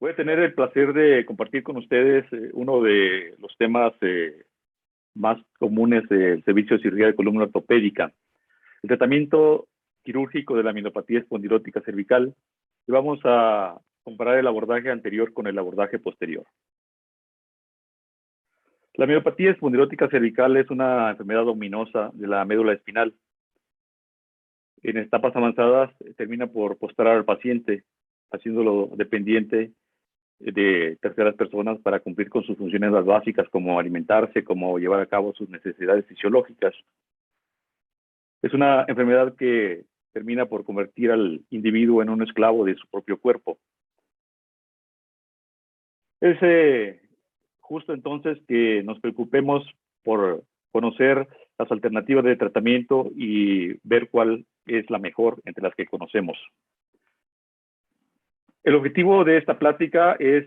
Voy a tener el placer de compartir con ustedes uno de los temas más comunes del servicio de cirugía de columna ortopédica, el tratamiento quirúrgico de la miopatía espondilotica cervical, y vamos a comparar el abordaje anterior con el abordaje posterior. La miopatía espondilótica cervical es una enfermedad ominosa de la médula espinal. En etapas avanzadas termina por postrar al paciente, haciéndolo dependiente de terceras personas para cumplir con sus funciones más básicas, como alimentarse, como llevar a cabo sus necesidades fisiológicas. Es una enfermedad que termina por convertir al individuo en un esclavo de su propio cuerpo. Es justo entonces que nos preocupemos por conocer las alternativas de tratamiento y ver cuál es la mejor entre las que conocemos. El objetivo de esta plática es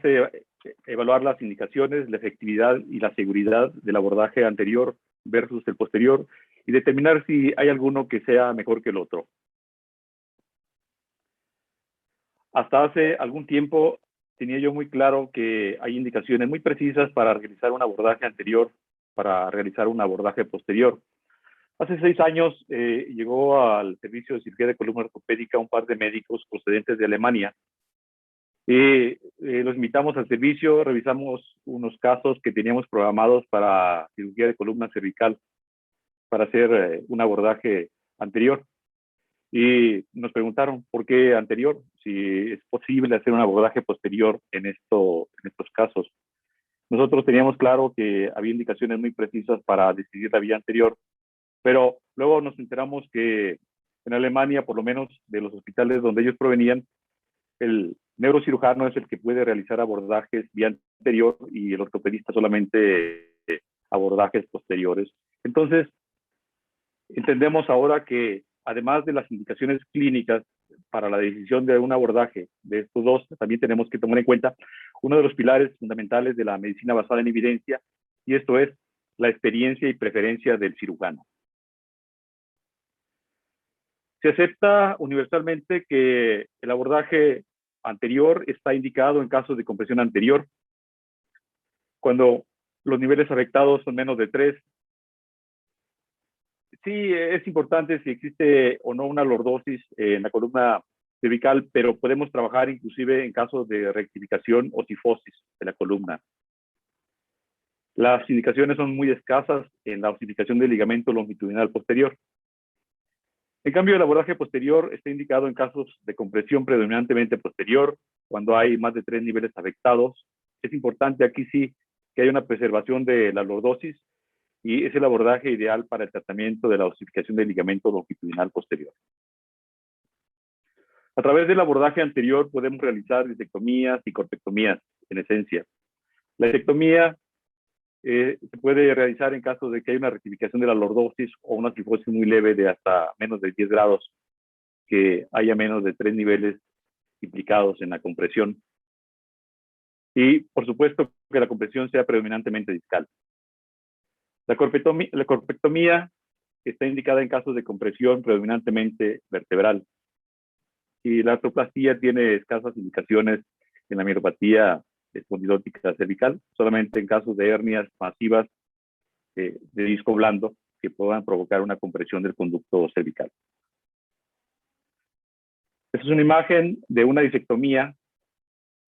evaluar las indicaciones, la efectividad y la seguridad del abordaje anterior versus el posterior y determinar si hay alguno que sea mejor que el otro. Hasta hace algún tiempo tenía yo muy claro que hay indicaciones muy precisas para realizar un abordaje anterior, para realizar un abordaje posterior. Hace 6 años llegó al servicio de cirugía de columna ortopédica un par de médicos procedentes de Alemania. Los invitamos al servicio, revisamos unos casos que teníamos programados para cirugía de columna cervical para hacer un abordaje anterior. Y nos preguntaron por qué anterior, si es posible hacer un abordaje posterior en estos casos. Nosotros teníamos claro que había indicaciones muy precisas para decidir la vía anterior, pero luego nos enteramos que en Alemania, por lo menos de los hospitales donde ellos provenían, el neurocirujano es el que puede realizar abordajes vía anterior y el ortopedista solamente abordajes posteriores. Entonces, entendemos ahora que además de las indicaciones clínicas para la decisión de un abordaje de estos dos, también tenemos que tomar en cuenta uno de los pilares fundamentales de la medicina basada en evidencia, y esto es la experiencia y preferencia del cirujano. Se acepta universalmente que el abordaje anterior está indicado en casos de compresión anterior, cuando los niveles afectados son menos de 3. Sí, es importante si existe o no una lordosis en la columna cervical, pero podemos trabajar inclusive en casos de rectificación o cifosis de la columna. Las indicaciones son muy escasas en la osificación del ligamento longitudinal posterior. En cambio, el abordaje posterior está indicado en casos de compresión predominantemente posterior, cuando hay más de 3 niveles afectados. Es importante aquí sí que haya una preservación de la lordosis, y es el abordaje ideal para el tratamiento de la osificación del ligamento longitudinal posterior. A través del abordaje anterior podemos realizar disectomías y corpectomías, en esencia. La disectomía se puede realizar en caso de que haya una rectificación de la lordosis o una cifosis muy leve de hasta menos de 10 grados, que haya menos de 3 niveles implicados en la compresión. Y, por supuesto, que la compresión sea predominantemente discal. La corpectomía está indicada en casos de compresión predominantemente vertebral. Y la artroplastía tiene escasas indicaciones en la miopatía espondilótica cervical, solamente en casos de hernias masivas de disco blando que puedan provocar una compresión del conducto cervical. Esta es una imagen de una disectomía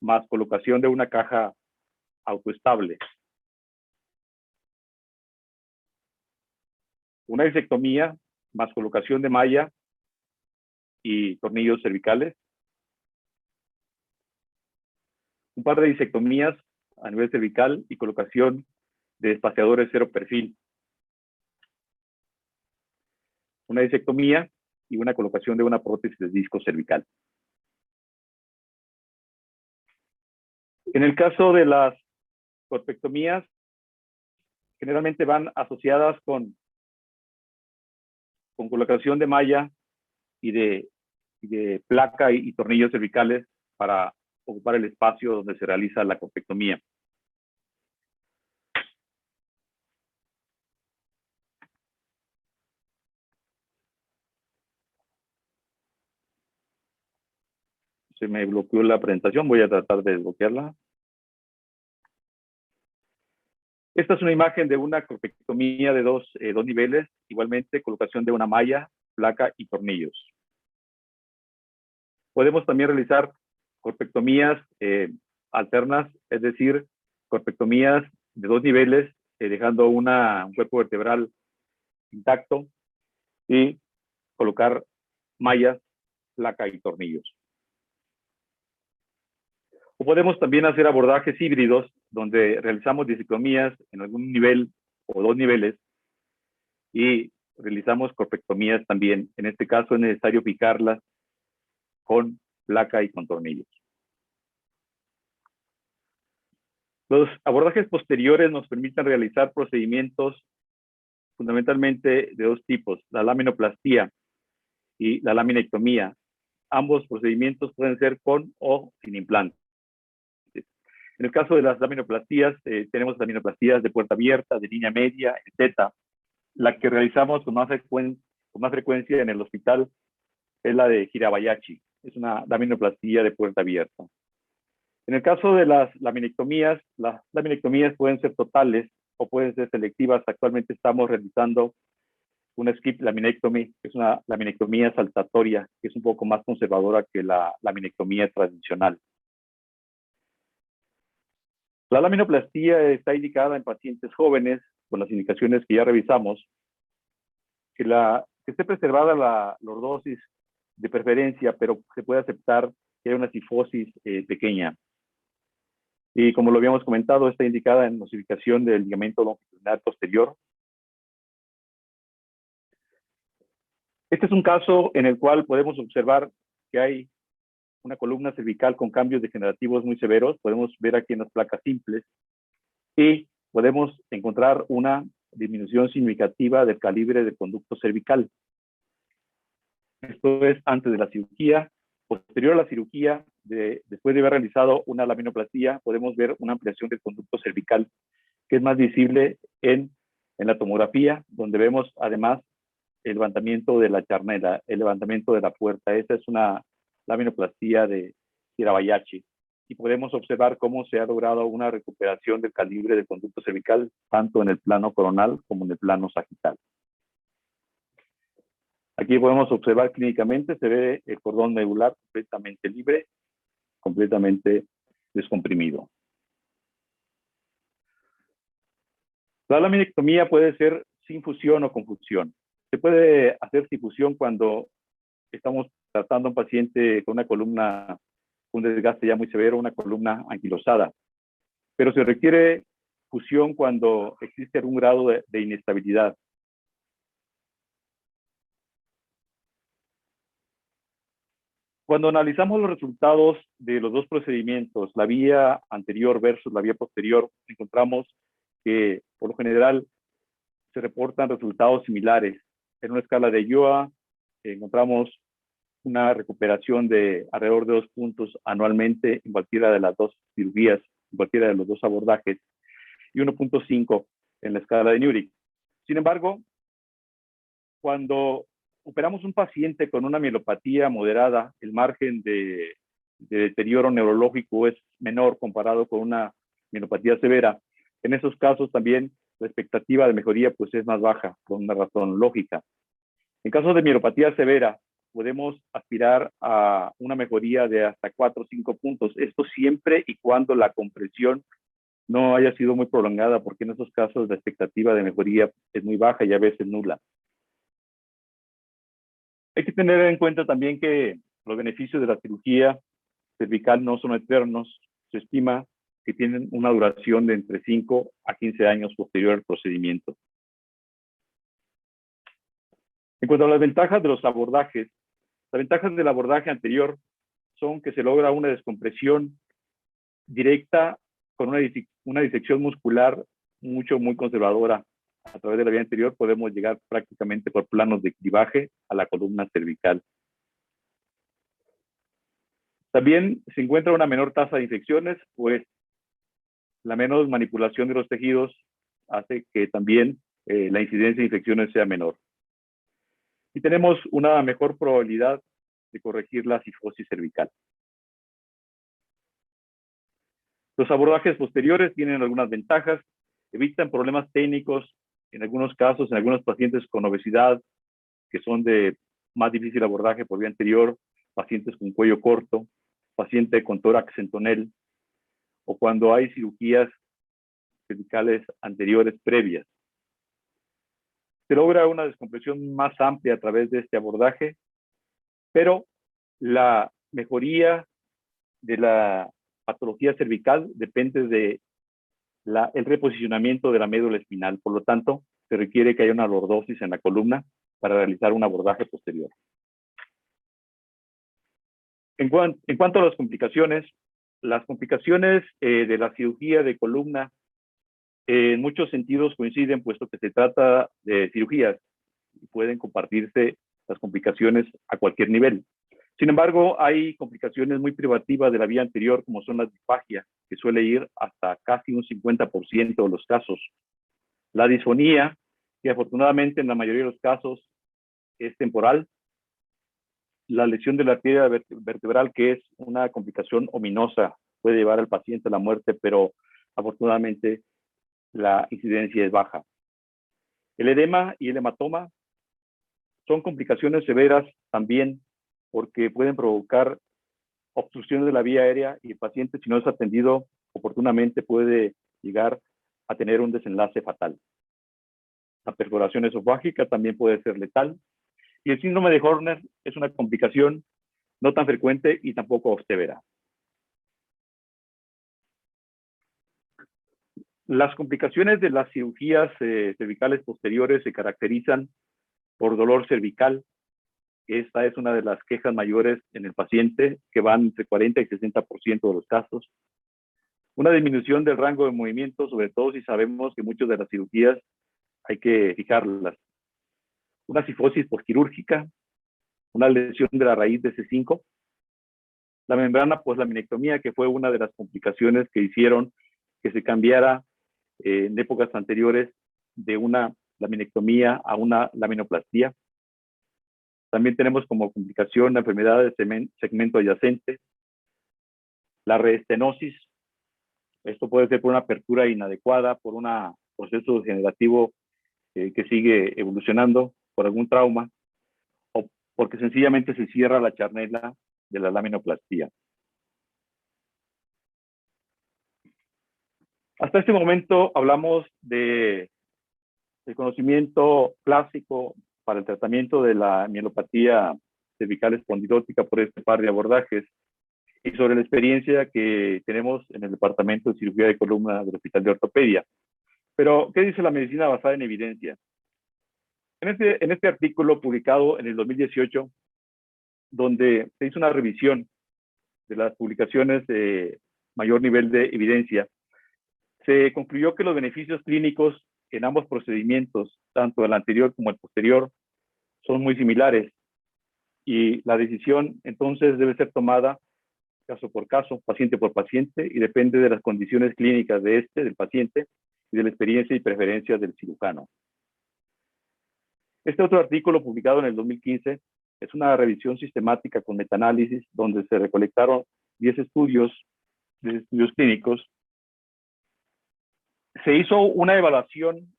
más colocación de una caja autoestable. Una disectomía más colocación de malla y tornillos cervicales. Un par de disectomías a nivel cervical y colocación de espaciadores cero perfil. Una disectomía y una colocación de una prótesis de disco cervical. En el caso de las corpectomías, generalmente van asociadas con colocación de malla y de placa y tornillos cervicales para ocupar el espacio donde se realiza la corpectomía. Se me bloqueó la presentación, voy a tratar de desbloquearla. Esta es una imagen de una corpectomía de dos niveles, igualmente colocación de una malla, placa y tornillos. Podemos también realizar corpectomías alternas, es decir, corpectomías de dos niveles, dejando un cuerpo vertebral intacto y colocar mallas, placa y tornillos. O podemos también hacer abordajes híbridos, donde realizamos disectomías en algún nivel o dos niveles y realizamos corpectomías también. En este caso es necesario picarlas con placa y con tornillos. Los abordajes posteriores nos permiten realizar procedimientos fundamentalmente de dos tipos, la laminoplastía y la laminectomía. Ambos procedimientos pueden ser con o sin implantes. En el caso de las laminoplastías, tenemos laminoplastías de puerta abierta, de línea media, etc. La que realizamos con más frecuencia en el hospital es la de Hirabayashi. Es una laminoplastía de puerta abierta. En el caso de las laminectomías pueden ser totales o pueden ser selectivas. Actualmente estamos realizando una skip laminectomy, que es una laminectomía saltatoria, que es un poco más conservadora que la laminectomía tradicional. La laminoplastía está indicada en pacientes jóvenes, con las indicaciones que ya revisamos, que esté preservada la lordosis de preferencia, pero se puede aceptar que haya una cifosis pequeña. Y como lo habíamos comentado, está indicada en osificación del ligamento longitudinal posterior. Este es un caso en el cual podemos observar que hay una columna cervical con cambios degenerativos muy severos. Podemos ver aquí en las placas simples y podemos encontrar una disminución significativa del calibre del conducto cervical. Esto es antes de la cirugía. Posterior a la cirugía, después de haber realizado una laminoplastía, podemos ver una ampliación del conducto cervical, que es más visible en la tomografía, donde vemos además el levantamiento de la charnela, el levantamiento de la puerta. Esa es una laminoplastía de Hirabayashi. Y podemos observar cómo se ha logrado una recuperación del calibre del conducto cervical, tanto en el plano coronal como en el plano sagital. Aquí podemos observar clínicamente, se ve el cordón medular completamente libre, completamente descomprimido. La laminectomía puede ser sin fusión o con fusión. Se puede hacer sin fusión cuando estamos tratando a un paciente con una columna, un desgaste ya muy severo, una columna anquilosada. Pero se requiere fusión cuando existe algún grado de inestabilidad. Cuando analizamos los resultados de los dos procedimientos, la vía anterior versus la vía posterior, encontramos que por lo general se reportan resultados similares. En una escala de Yoa encontramos una recuperación de alrededor de 2 puntos anualmente en cualquiera de las dos cirugías, en cualquiera de los dos abordajes, y 1.5 en la escala de Nurich. Sin embargo, cuando operamos un paciente con una mielopatía moderada, el margen de deterioro neurológico es menor comparado con una mielopatía severa. En esos casos también la expectativa de mejoría pues es más baja, por una razón lógica. En caso de mielopatía severa, podemos aspirar a una mejoría de hasta 4 o 5 puntos. Esto siempre y cuando la compresión no haya sido muy prolongada, porque en esos casos la expectativa de mejoría es muy baja y a veces nula. Hay que tener en cuenta también que los beneficios de la cirugía cervical no son eternos. Se estima que tienen una duración de entre 5 a 15 años posterior al procedimiento. En cuanto a las ventajas de los abordajes, las ventajas del abordaje anterior son que se logra una descompresión directa con una disección muscular muy conservadora. A través de la vía anterior podemos llegar prácticamente por planos de clivaje a la columna cervical. También se encuentra una menor tasa de infecciones, pues la menor manipulación de los tejidos hace que también la incidencia de infecciones sea menor. Y tenemos una mejor probabilidad de corregir la cifosis cervical. Los abordajes posteriores tienen algunas ventajas, evitan problemas técnicos, en algunos casos, en algunos pacientes con obesidad, que son de más difícil abordaje por vía anterior, pacientes con cuello corto, paciente con tórax en tonel, o cuando hay cirugías cervicales anteriores previas. Se logra una descompresión más amplia a través de este abordaje, pero la mejoría de la patología cervical depende de el reposicionamiento de la médula espinal. Por lo tanto, se requiere que haya una lordosis en la columna para realizar un abordaje posterior. En cuanto a las complicaciones de la cirugía de columna en muchos sentidos coinciden, puesto que se trata de cirugías y pueden compartirse las complicaciones a cualquier nivel. Sin embargo, hay complicaciones muy privativas de la vía anterior, como son la disfagia, que suele ir hasta casi un 50% de los casos. La disfonía, que afortunadamente en la mayoría de los casos es temporal. La lesión de la arteria vertebral, que es una complicación ominosa, puede llevar al paciente a la muerte, pero afortunadamente la incidencia es baja. El edema y el hematoma son complicaciones severas también, porque pueden provocar obstrucciones de la vía aérea y el paciente, si no es atendido oportunamente, puede llegar a tener un desenlace fatal. La perforación esofágica también puede ser letal. Y el síndrome de Horner es una complicación no tan frecuente y tampoco severa. Las complicaciones de las cirugías cervicales posteriores se caracterizan por dolor cervical. Esta es una de las quejas mayores en el paciente, que van entre 40 y 60% de los casos. Una disminución del rango de movimiento, sobre todo si sabemos que muchas de las cirugías hay que fijarlas. Una cifosis postquirúrgica, una lesión de la raíz de C5, la membrana poslaminectomía, que fue una de las complicaciones que hicieron que se cambiara en épocas anteriores de una laminectomía a una laminoplastía. También tenemos como complicación la enfermedad del segmento adyacente, la reestenosis. Esto puede ser por una apertura inadecuada, por un proceso degenerativo que sigue evolucionando, por algún trauma, o porque sencillamente se cierra la charnela de la laminoplastía. Hasta este momento hablamos del conocimiento clásico para el tratamiento de la mielopatía cervical espondilótica por este par de abordajes y sobre la experiencia que tenemos en el departamento de cirugía de columna del Hospital de Ortopedia. Pero, ¿qué dice la medicina basada en evidencia? En este artículo publicado en el 2018, donde se hizo una revisión de las publicaciones de mayor nivel de evidencia, se concluyó que los beneficios clínicos en ambos procedimientos, tanto el anterior como el posterior, son muy similares y la decisión entonces debe ser tomada caso por caso, paciente por paciente, y depende de las condiciones clínicas del paciente, y de la experiencia y preferencias del cirujano. Este otro artículo publicado en el 2015 es una revisión sistemática con metaanálisis donde se recolectaron 10 estudios clínicos. Se hizo una evaluación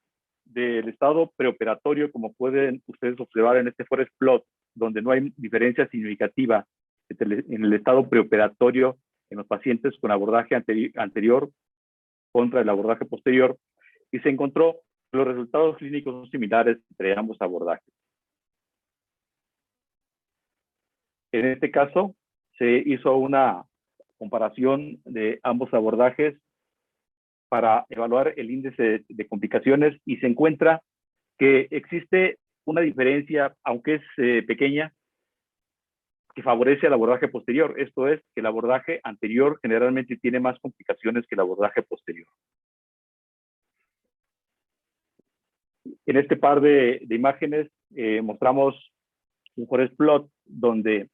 del estado preoperatorio, como pueden ustedes observar en este forest plot, donde no hay diferencia significativa en el estado preoperatorio en los pacientes con abordaje anterior contra el abordaje posterior, y se encontró que los resultados clínicos son similares entre ambos abordajes. En este caso, se hizo una comparación de ambos abordajes para evaluar el índice de complicaciones y se encuentra que existe una diferencia, aunque es pequeña, que favorece al abordaje posterior. Esto es, que el abordaje anterior generalmente tiene más complicaciones que el abordaje posterior. En este par de imágenes mostramos un forest plot donde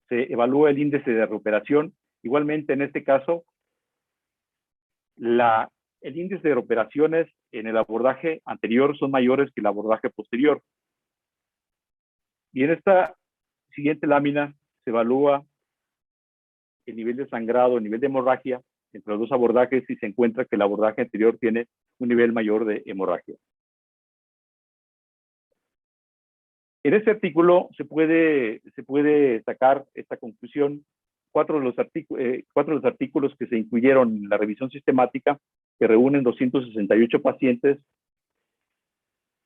se evalúa el índice de recuperación. Igualmente, en este caso, el índice de recuperaciones en el abordaje anterior son mayores que el abordaje posterior. Y en esta siguiente lámina se evalúa el nivel de sangrado, el nivel de hemorragia entre los dos abordajes si se encuentra que el abordaje anterior tiene un nivel mayor de hemorragia. En este artículo se puede sacar esta conclusión. Cuatro de los artículos que se incluyeron en la revisión sistemática, que reúnen 268 pacientes,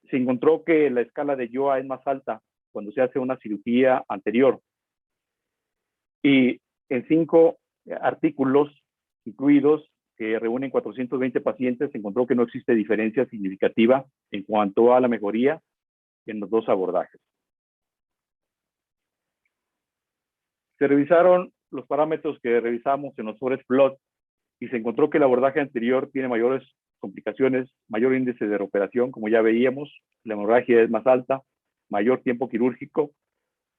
se encontró que la escala de YOA es más alta cuando se hace una cirugía anterior. Y en 5 artículos incluidos, que reúnen 420 pacientes, se encontró que no existe diferencia significativa en cuanto a la mejoría en los dos abordajes. Se revisaron los parámetros que revisamos en los forest plot y se encontró que el abordaje anterior tiene mayores complicaciones, mayor índice de reoperación, como ya veíamos, la hemorragia es más alta, mayor tiempo quirúrgico,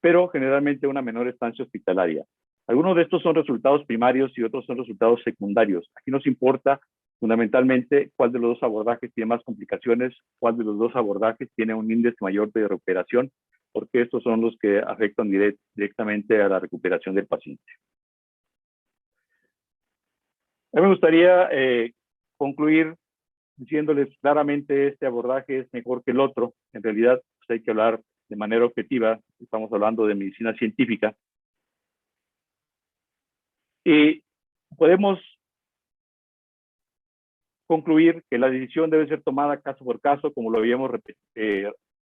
pero generalmente una menor estancia hospitalaria. Algunos de estos son resultados primarios y otros son resultados secundarios. Aquí nos importa fundamentalmente cuál de los dos abordajes tiene más complicaciones, cuál de los dos abordajes tiene un índice mayor de recuperación, porque estos son los que afectan directamente a la recuperación del paciente. A mí me gustaría concluir diciéndoles claramente este abordaje es mejor que el otro. En realidad, pues hay que hablar de manera objetiva, estamos hablando de medicina científica. Y podemos concluir que la decisión debe ser tomada caso por caso, como lo habíamos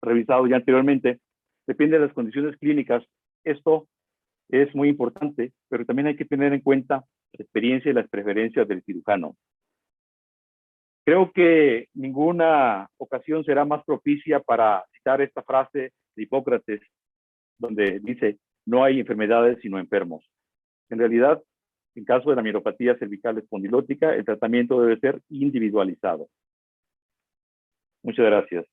revisado ya anteriormente. Depende de las condiciones clínicas. Esto es muy importante, pero también hay que tener en cuenta la experiencia y las preferencias del cirujano. Creo que ninguna ocasión será más propicia para citar esta frase de Hipócrates, donde dice, no hay enfermedades sino enfermos. En realidad, en caso de la mielopatía cervical espondilótica, el tratamiento debe ser individualizado. Muchas gracias.